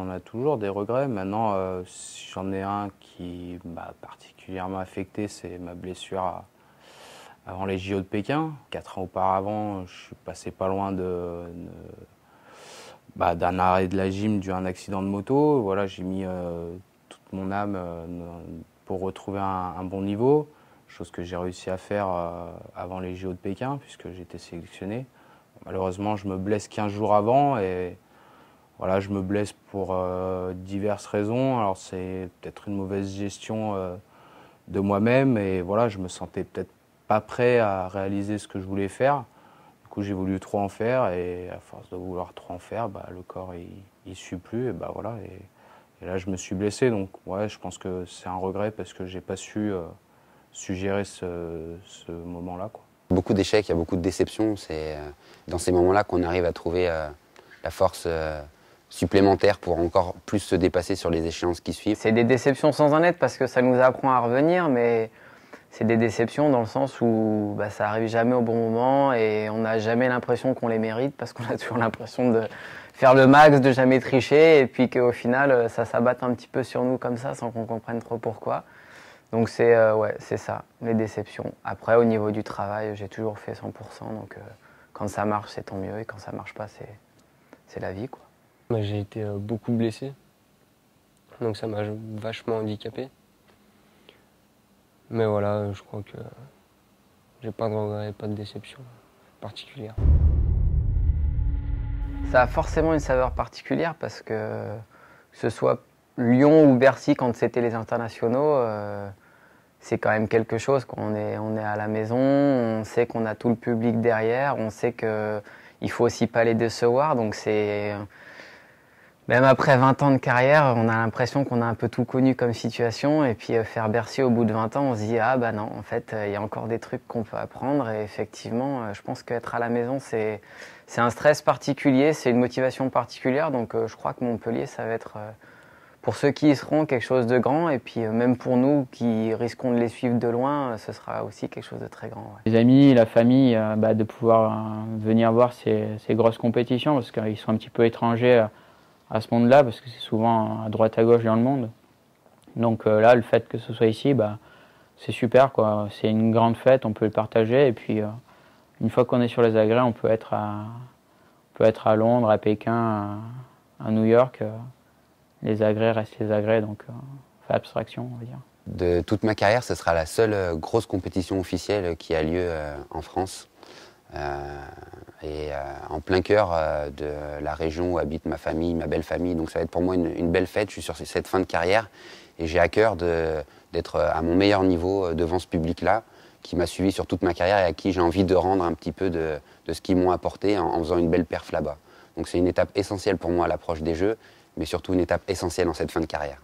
en a toujours des regrets. Maintenant, si j'en ai un qui m'a particulièrement affecté, c'est ma blessure avant les JO de Pékin. 4 ans auparavant, je suis passé pas loin d'un arrêt de la gym dû à un accident de moto. Voilà, j'ai mis toute mon âme pour retrouver un bon niveau, chose que j'ai réussi à faire avant les JO de Pékin, puisque j'étais sélectionné. Malheureusement, je me blesse 15 jours avant et voilà, je me blesse pour diverses raisons. Alors c'est peut-être une mauvaise gestion de moi-même et voilà, je me sentais peut-être pas prêt à réaliser ce que je voulais faire. Du coup, j'ai voulu trop en faire et à force de vouloir trop en faire, le corps il suit plus et voilà. Et là, je me suis blessé. Donc ouais, je pense que c'est un regret parce que j'ai pas su gérer ce moment-là, quoi. Beaucoup d'échecs, il y a beaucoup de déceptions. C'est dans ces moments-là qu'on arrive à trouver la force supplémentaire pour encore plus se dépasser sur les échéances qui suivent. C'est des déceptions sans en être parce que ça nous apprend à revenir, mais c'est des déceptions dans le sens où ça arrive jamais au bon moment et on n'a jamais l'impression qu'on les mérite parce qu'on a toujours l'impression de faire le max, de jamais tricher et puis qu'au final ça s'abatte un petit peu sur nous comme ça sans qu'on comprenne trop pourquoi. Donc c'est ça, les déceptions. Après au niveau du travail, j'ai toujours fait 100%, donc quand ça marche c'est tant mieux et quand ça marche pas c'est la vie, quoi. J'ai été beaucoup blessé, donc ça m'a vachement handicapé. Mais voilà, je crois que j'ai pas de regrets, pas de déception particulière. Ça a forcément une saveur particulière parce que ce soit Lyon ou Bercy quand c'était les internationaux, c'est quand même quelque chose. On est à la maison, on sait qu'on a tout le public derrière, on sait qu'il faut aussi pas les décevoir. Donc c'est même après 20 ans de carrière, on a l'impression qu'on a un peu tout connu comme situation. Et puis faire Bercy au bout de 20 ans, on se dit ah bah non, en fait il y a encore des trucs qu'on peut apprendre. Et effectivement, je pense qu'être à la maison c'est un stress particulier, c'est une motivation particulière. Donc je crois que Montpellier ça va être pour ceux qui y seront quelque chose de grand, et puis même pour nous qui risquons de les suivre de loin, ce sera aussi quelque chose de très grand. Ouais. Les amis, la famille, de pouvoir venir voir ces grosses compétitions, parce qu'ils sont un petit peu étrangers à ce monde-là, parce que c'est souvent à droite à gauche dans le monde. Donc là, le fait que ce soit ici, c'est super, quoi. C'est une grande fête, on peut le partager, et puis une fois qu'on est sur les agrès, on peut être à Londres, à Pékin, à New York. Les agrès restent les agrès, donc on fait abstraction, on va dire. De toute ma carrière, ce sera la seule grosse compétition officielle qui a lieu en France. En plein cœur de la région où habite ma famille, ma belle famille. Donc ça va être pour moi une belle fête. Je suis sur cette fin de carrière et j'ai à cœur d'être à mon meilleur niveau devant ce public-là qui m'a suivi sur toute ma carrière et à qui j'ai envie de rendre un petit peu de ce qu'ils m'ont apporté en faisant une belle perf là-bas. Donc c'est une étape essentielle pour moi à l'approche des Jeux, mais surtout une étape essentielle en cette fin de carrière.